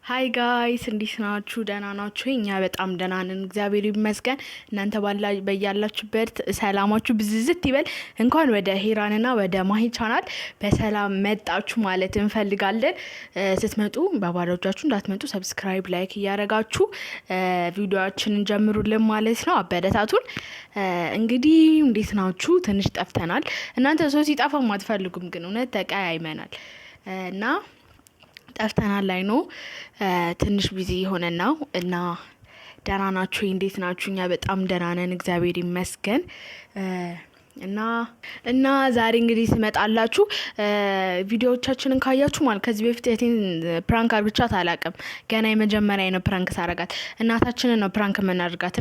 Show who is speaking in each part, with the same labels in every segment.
Speaker 1: ሃይ ጋይስ እንዴት ናችሁ? ደህና ናችሁ? እኛ በጣም ደህና ነን፣ እግዚአብሔር ይመስገን። እናንተ በያላችሁበት ሰላማችሁ ብዝዝት ይበል። እንኳን ወደ ሄራንና ወደ ማሂ ቻናል በሰላም መጣችሁ ማለት እንፈልጋለን። ስትመጡ በባዶቻችሁ እንዳትመጡ፣ ሰብስክራይብ፣ ላይክ እያደረጋችሁ ቪዲዮአችንን ጀምሩልን ማለት ነው። አበረታቱን። እንግዲህ እንዴት ናችሁ? ትንሽ ጠፍተናል። እናንተ ሰው ሲጠፋም አትፈልጉም፣ ግን እውነት ተቀያይመናል እና ጠፍተናል ላይ ነው ትንሽ ቢዚ ሆነን ነው እና ደህና ናችሁ? እንዴት ናችሁ? እኛ በጣም ደህና ነን፣ እግዚአብሔር ይመስገን። እና ዛሬ እንግዲህ ስመጣላችሁ ቪዲዮዎቻችንን ካያችሁ ማለት ከዚህ በፊት እቴን ፕራንክ አድርቻት አላውቅም። ገና የመጀመሪያ ነው ፕራንክ ሳረጋት። እናታችንን ነው ፕራንክ የምናደርጋት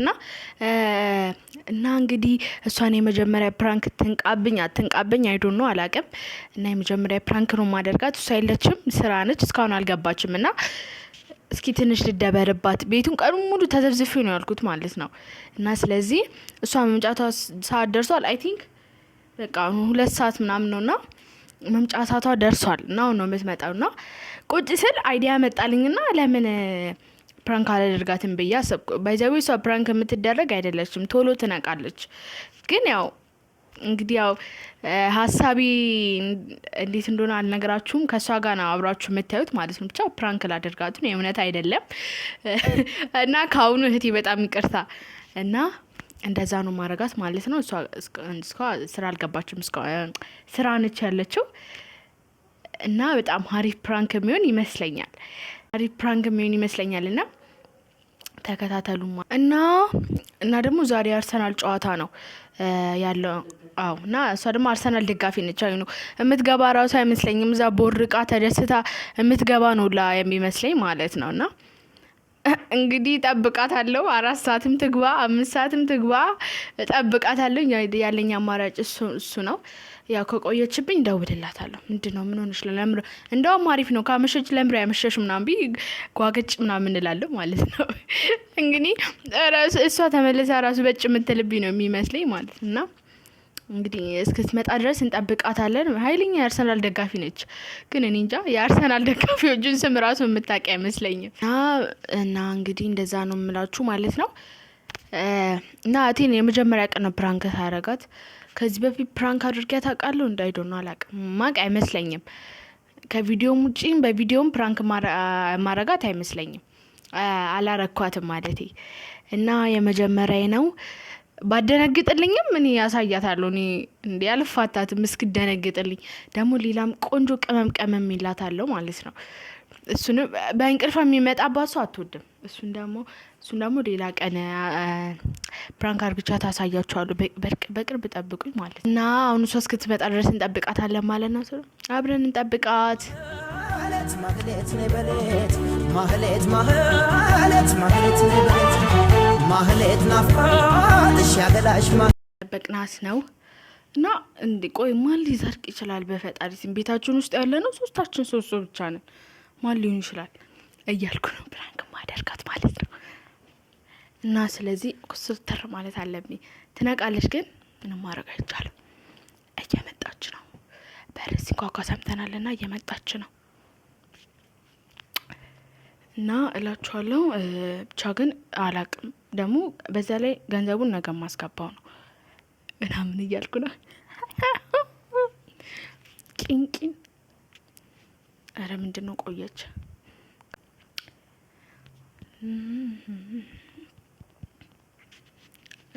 Speaker 1: እና እንግዲህ እሷን የመጀመሪያ ፕራንክ ትንቃብኝ አትንቃብኝ አይዶን ነው አላውቅም። እና የመጀመሪያ ፕራንክ ነው ማደርጋት። እሷ የለችም፣ ስራ ነች፣ እስካሁን አልገባችም። እና እስኪ ትንሽ ልደበርባት፣ ቤቱን ቀኑን ሙሉ ተዘብዝፌ ነው ያልኩት ማለት ነው። እና ስለዚህ እሷ መምጫቷ ሰዓት ደርሷል። አይ ቲንክ በቃ 2 ሰዓት ምናምን ነውና መምጫ ሰዓቷ ደርሷል። እና አሁን ነው የምትመጣው። እና ቁጭ ስል አይዲያ መጣልኝና ለምን ፕራንክ አላደርጋትም ብዬ አሰብኩ። ባይዘዌ እሷ ፕራንክ የምትደረግ አይደለችም፣ ቶሎ ትነቃለች። ግን ያው እንግዲህ ያው ሀሳቢ እንዴት እንደሆነ አልነግራችሁም። ከሷ ጋር ነው አብራችሁ የምታዩት ማለት ነው። ብቻ ፕራንክ ላደርጋት ነው፣ የእውነት አይደለም። እና ከአሁኑ እህቴ በጣም ይቅርታ። እና እንደዛ ነው ማረጋት ማለት ነው። እሷ ስራ አልገባችም፣ ስራ ነች ያለችው። እና በጣም ሀሪፍ ፕራንክ የሚሆን ይመስለኛል፣ እና ተከታተሉ። እና ደግሞ ዛሬ አርሰናል ጨዋታ ነው ያለው። አዎ። እና እሷ ደግሞ አርሰናል ደጋፊ ነች። አይ ነው የምትገባ ራሱ አይመስለኝም። እዛ ቦርቃ ተደስታ የምትገባ ነው የሚመስለኝ ማለት ነው። እና እንግዲህ ጠብቃታለሁ። 4 ሰዓትም ትግባ 5 ሰዓትም ትግባ ጠብቃታለሁ። ያለኝ አማራጭ እሱ ነው። ያው ከቆየችብኝ ደውልላታለሁ። ምንድነው ምን ሆነሽ ለምሮ እንደውም አሪፍ ነው ካመሸች ለምሮ ያመሸሽ ምናምን ጓገጭ ምናምን እንላለሁ ማለት ነው። እንግዲህ እሷ ተመለሳ ራሱ በጭ የምትልብኝ ነው የሚመስለኝ ማለት ነው። እንግዲህ እስክትመጣ ድረስ እንጠብቃታለን። ኃይለኛ የአርሰናል ደጋፊ ነች፣ ግን እኔ እንጃ የአርሰናል ደጋፊዎችን ስም ራሱ የምታውቂ አይመስለኝም። እና እንግዲህ እንደዛ ነው የምላችሁ ማለት ነው። እና እቴን የመጀመሪያ ቀን ነው ፕራንክ ታረጋት። ከዚህ በፊት ፕራንክ አድርጊያት አውቃለሁ እንዳይዶና አላውቅም፣ ማቅ አይመስለኝም። ከቪዲዮም ውጪም በቪዲዮም ፕራንክ ማረጋት አይመስለኝም፣ አላረኳትም ማለቴ። እና የመጀመሪያ ነው። ባደነግጥልኝም እኔ ያሳያታለሁ። እኔ እንዴ አልፋታትም እስክደነግጥልኝ። ደግሞ ሌላም ቆንጆ ቀመም ይላታለሁ ማለት ነው። እሱን በእንቅልፍ የሚመጣባት ሰው አትወድም። እሱን ደግሞ ሌላ ቀን ፕራንክ አርግቻ ታሳያችኋለሁ። በቅርብ ጠብቁኝ ማለት እና አሁን እሷ እስክትመጣ ድረስ እንጠብቃታለን ማለት ነው። አብረን እንጠብቃት። ማህሌት ናፍቆትሽ ያገላሽ ጠበቅናት ነው። እና እንዴ ቆይ ማን ሊዘርቅ ይችላል? በፈጣሪ ስም ቤታችን ውስጥ ያለ ነው ሶስታችን፣ ሶስት ብቻ ነን። ማን ሊሆን ይችላል እያልኩ ነው ፕራንክ ማደርጋት ማለት ነው። እና ስለዚህ ኩስርተር ማለት አለብኝ። ትነቃለች፣ ግን ምንም ማድረግ አይቻልም። እየመጣች ነው። በርስ እንኳን ሰምተናልና እየመጣች ነው። እና እላችኋለሁ ብቻ ግን አላቅም። ደግሞ በዛ ላይ ገንዘቡን ነገ ማስገባው ነው ምናምን እያልኩ ነው። ቂንቂን አረ ምንድነው ቆየች።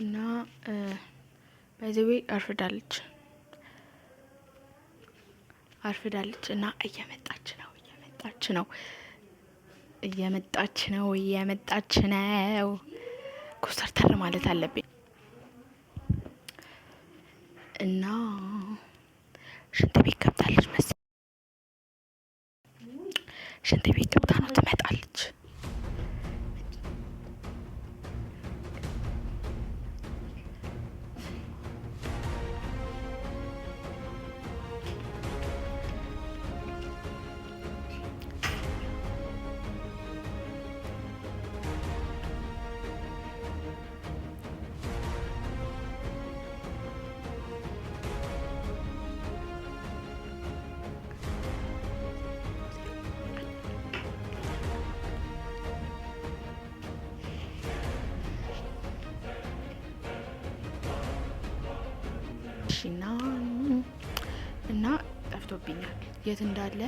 Speaker 1: እና ባይዘዌ አርፍዳለች እና እየመጣች ነው። ኩሰርተር ማለት አለብኝ። እና ሽንት ቤት ገብታለች መሰለኝ። ሽንት ቤት ገብታ ነው ትመጣለች። እሺና እና ጠፍቶብኛል። የት እንዳለ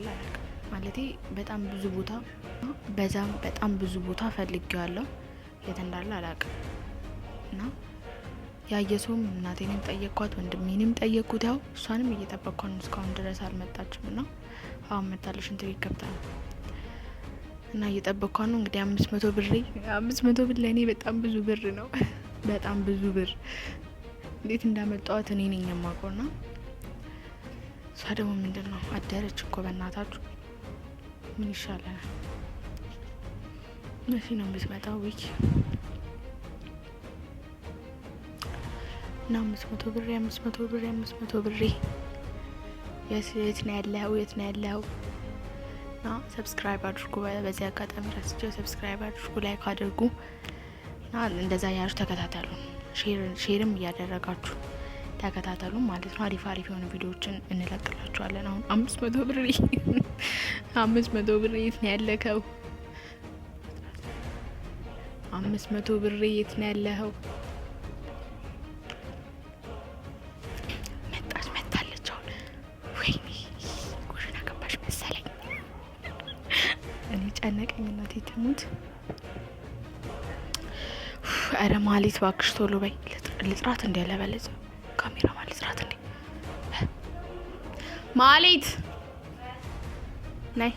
Speaker 1: አላውቅም። ማለቴ በጣም ብዙ ቦታ ፈልጌዋለሁ። የት እንዳለ አላውቅም። እና ያየሰውም እናቴንም ጠየቅኳት፣ ወንድሜንም ጠየቅኩት። ያው እሷንም እየጠበቅኳት ነው፣ እስካሁን ድረስ አልመጣችም። እና አሁን መጣለሽ እንትን ቤት ገብታ ነው እና እየጠበቅኳት ነው። እንግዲህ 500 ብር ለእኔ በጣም ብዙ ብር ነው። በጣም ብዙ ብር እንዴት እንዳመጣኋት እኔ ነኝ የማውቀው። ና እሷ ደግሞ ምንድን ነው አደረች እኮ በእናታችሁ። ምን ይሻለናል? መቼ ነው የምትመጣው? ዊክ እና 500 ብሬ የት ነው ያለው? እና ሰብስክራይብ አድርጉ። በዚህ አጋጣሚ ራስቸው ሰብስክራይብ አድርጉ፣ ላይክ አድርጉ እና እንደዛ ያሉ ተከታተሉ። ሼርም እያደረጋችሁ ተከታተሉ ማለት ነው። አሪፍ የሆኑ ቪዲዮዎችን እንለቅላችኋለን። አሁን 500 ብር የት ነው ያለከው? 500 ብር የት ነው ያለኸው? መጣለች አሁን። ወይኔ ጉሽና ገባሽ መሰለኝ። እኔ ጨነቀኝ፣ እናቴ ትሙት። አረ ማሌት እባክሽ ቶሎ በይ። ልጥራት እንደ ያለበለዚያ ካሜራ ልጥራት እንደ ማሌት ነይ